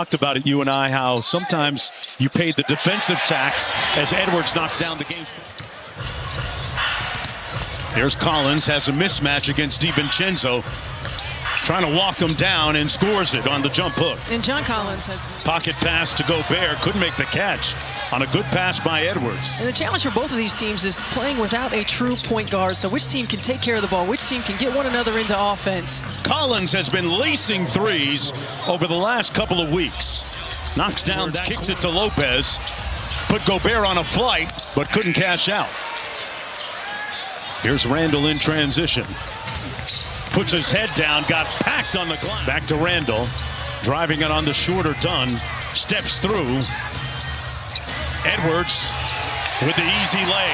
Talked about it, you and I, how sometimes you pay the defensive tax as Edwards knocks down the game. Here's Collins, has a mismatch against DiVincenzo, trying to walk him down and scores it on the jump hook. And John Collins has pocket pass to Gobert, couldn't make the catch on a good pass by Edwards. And the challenge for both of these teams is playing without a true point guard. So which team can take care of the ball? Which team can get one another into offense? Collins has been lacing threes over the last couple of weeks. Knocks down, kicks it to Lopez. Put Gobert on a flight, but couldn't cash out. Here's Randall in transition. Puts his head down, got packed on the glass. Back to Randall, driving it on the shorter Dunn. Steps through. Edwards with the easy lay.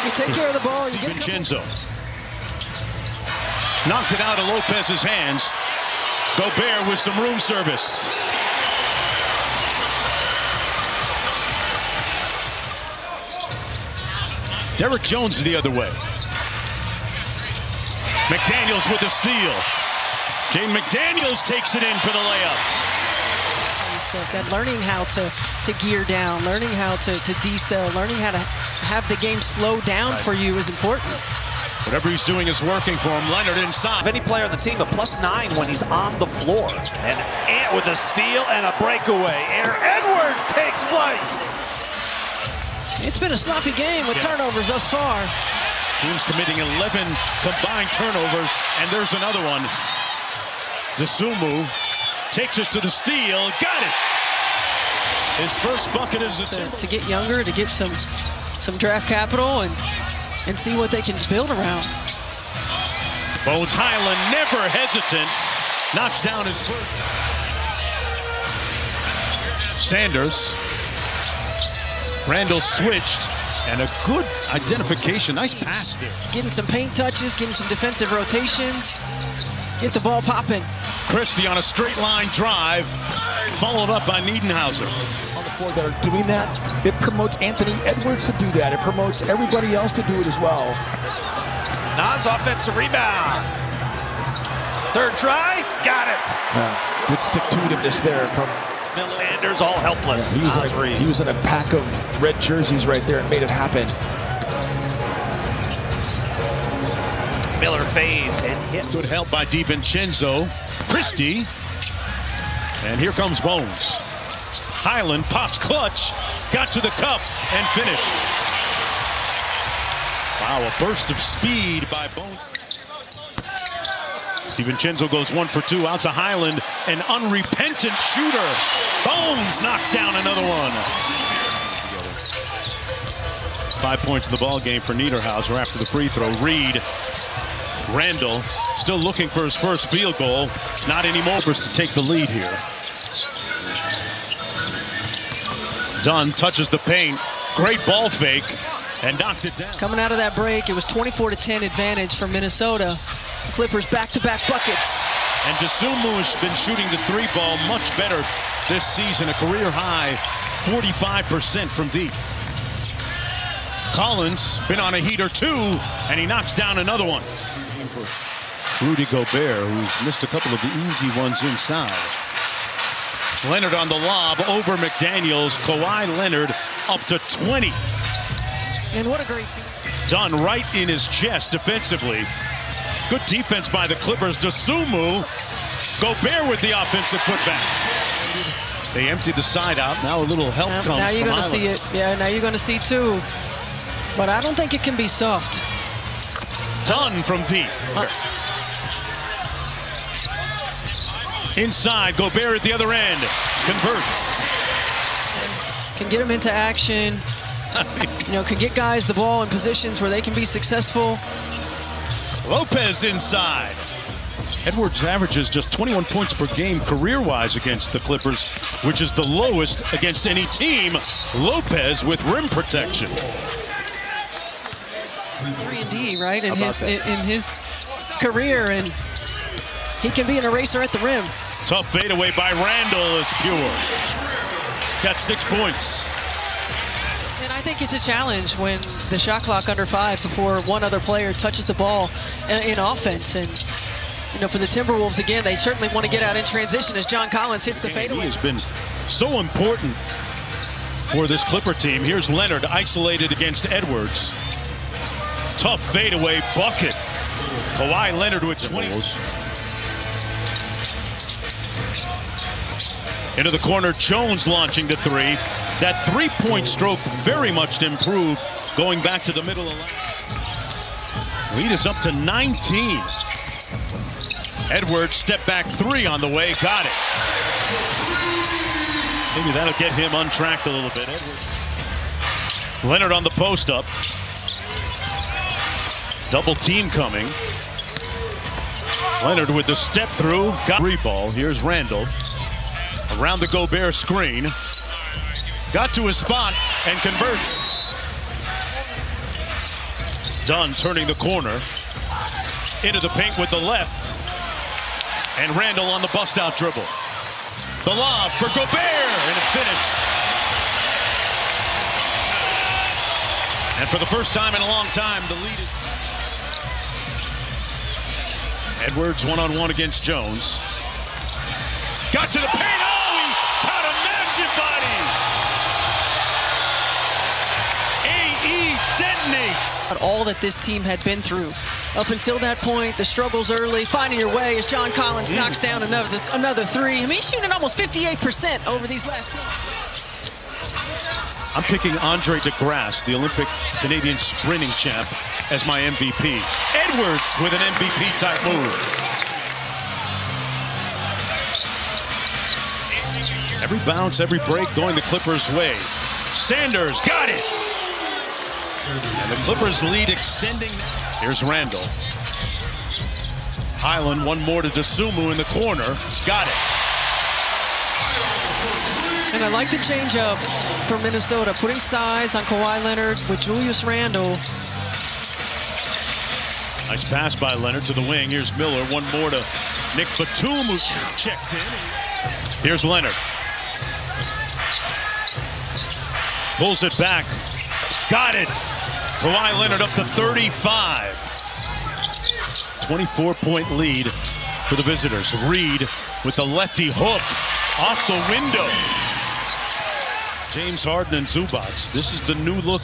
You take care of the ball. You DiVincenzo knocked it out of Lopez's hands. Gobert with some room service. Derrick Jones the other way. McDaniels with a steal. Jane McDaniels takes it in for the layup. That learning how to gear down, learning how to decel, learning how to have the game slow down for you is important. Whatever he's doing is working for him. Leonard inside. Any player on the team, a +9 when he's on the floor. And Ant with a steal and a breakaway. Edwards takes flight. It's been a sloppy game with turnovers thus far. Teams committing 11 combined turnovers, and there's another one. Dosunmu takes it to the steal, got it. His first bucket is to get younger, to get some draft capital and see what they can build around. Bones Highland never hesitant, knocks down his first. Sanders. Randall switched, and a good identification. Nice pass there. Getting some paint touches, getting some defensive rotations. Get the ball popping. Christie on a straight line drive, followed up by Niedenhauser. On the floor that are doing that, it promotes Anthony Edwards to do that. It promotes everybody else to do it as well. Nas offensive rebound. Third try, got it. Good stick-to-itiveness there from Sanders, all helpless. He was in a pack of red jerseys right there and made it happen. Miller fades and hits. Good help by DiVincenzo. Christie. And here comes Bones. Highland pops clutch. Got to the cup and finished. Wow, a burst of speed by Bones. DiVincenzo goes 1 for 2 out to Highland. An unrepentant shooter. Bones knocks down another one. 5 points in the ball game for Niederhauser after the free throw. Reed. Randall still looking for his first field goal. Not anymore for us to take the lead here. Dunn touches the paint. Great ball fake and knocked it down. Coming out of that break, it was 24-10 advantage for Minnesota. The Clippers back-to-back buckets. And Dosunmu has been shooting the three ball much better this season. A career high 45% from deep. Collins been on a heater too, and he knocks down another one. Rudy Gobert, who's missed a couple of the easy ones inside. Leonard on the lob over McDaniels. Kawhi Leonard up to 20. And what a great feat. Done right in his chest defensively. Good defense by the Clippers. Dosunmu. Gobert with the offensive putback. They emptied the side out. Now a little help comes from Now you're going to see it. Yeah, now you're going to see two. But I don't think it can be soft. Dunn from deep. Inside, Gobert at the other end. Converts. Can get him into action. Can get guys the ball in positions where they can be successful. Lopez inside. Edwards averages just 21 points per game career-wise against the Clippers, which is the lowest against any team. Lopez with rim protection. 3-and-D, right? In his career, and he can be an eraser at the rim. Tough fadeaway by Randall is pure. Got 6 points. And I think it's a challenge when the shot clock under 5 before one other player touches the ball in offense. And you know, for the Timberwolves, again, they certainly want to get out in transition as John Collins hits the fadeaway. He has been so important for this Clipper team. Here's Leonard isolated against Edwards. Tough fadeaway bucket. Kawhi Leonard with 20. Into the corner, Jones launching the three. That three-point stroke very much improved going back to the middle of the line. Lead is up to 19. Edwards step back three on the way, got it. Maybe that'll get him untracked a little bit. Edwards. Leonard on the post up. Double team coming. Leonard with the step through. Got three ball. Here's Randall. Around the Gobert screen. Got to his spot and converts. Dunn turning the corner. Into the paint with the left. And Randall on the bust out dribble. The lob for Gobert and a finish. And for the first time in a long time, the lead is... Edwards one-on-one against Jones. Got to the paint. Oh, he caught a massive body. AE detonates. All that this team had been through up until that point, the struggles early, finding your way as John Collins knocks down another three. I mean, he's shooting almost 58% over these last 20. I'm picking Andre DeGrasse, the Olympic Canadian sprinting champ, as my MVP. Edwards with an MVP-type move. Every bounce, every break going the Clippers' way. Sanders got it. And the Clippers lead extending. Here's Randall. Highland, one more to Dosunmu in the corner. Got it. And I like the change-up for Minnesota, putting size on Kawhi Leonard with Julius Randle. Nice pass by Leonard to the wing. Here's Miller. One more to Nick Batum, who's checked in. Here's Leonard. Pulls it back. Got it. Kawhi Leonard up to 35. 24-point lead for the visitors. Reed with the lefty hook off the window. James Harden and Zubac. This is the new look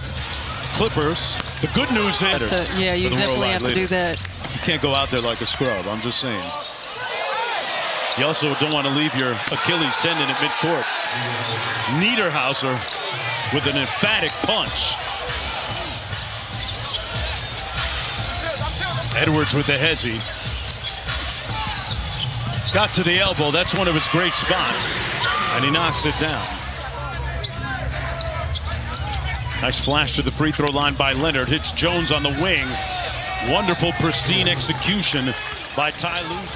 Clippers. The good news is... yeah, you definitely have to do that. You can't go out there like a scrub. I'm just saying. You also don't want to leave your Achilles tendon at midcourt. Niederhauser with an emphatic punch. Edwards with the hezzy. Got to the elbow. That's one of his great spots. And he knocks it down. Nice flash to the free throw line by Leonard. Hits Jones on the wing. Wonderful, pristine execution by Ty Lue.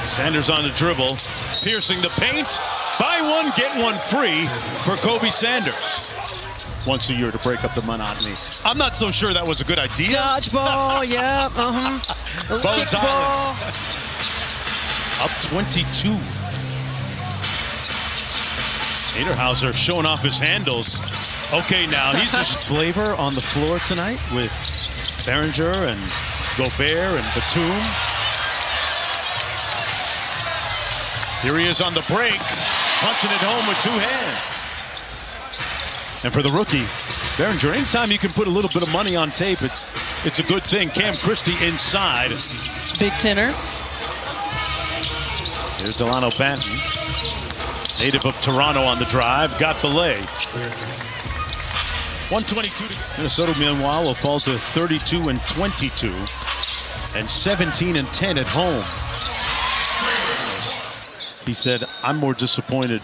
Sanders on the dribble. Piercing the paint. Buy one, get one free for Kobe Sanders. Once a year to break up the monotony. I'm not so sure that was a good idea. Dodgeball, yeah, kickball. Up 22. Niederhauser showing off his handles. Okay, now he's just flavor on the floor tonight with Behringer and Gobert and Batum. Here he is on the break, punching it home with two hands. And for the rookie, Behringer, anytime you can put a little bit of money on tape, it's a good thing. Cam Christie inside. Big tenor. Here's Delano Banton. Native of Toronto on the drive. Got the lay. 122 to Minnesota, meanwhile, will fall to 32-22 and 17-10 at home. He said, I'm more disappointed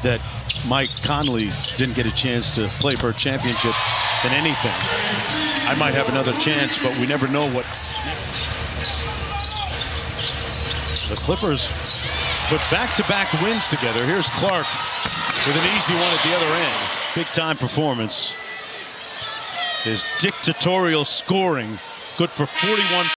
that Mike Conley didn't get a chance to play for a championship than anything. I might have another chance, but we never know what. The Clippers put back-to-back wins together. Here's Clark with an easy one at the other end. Big-time performance. His dictatorial scoring, good for 41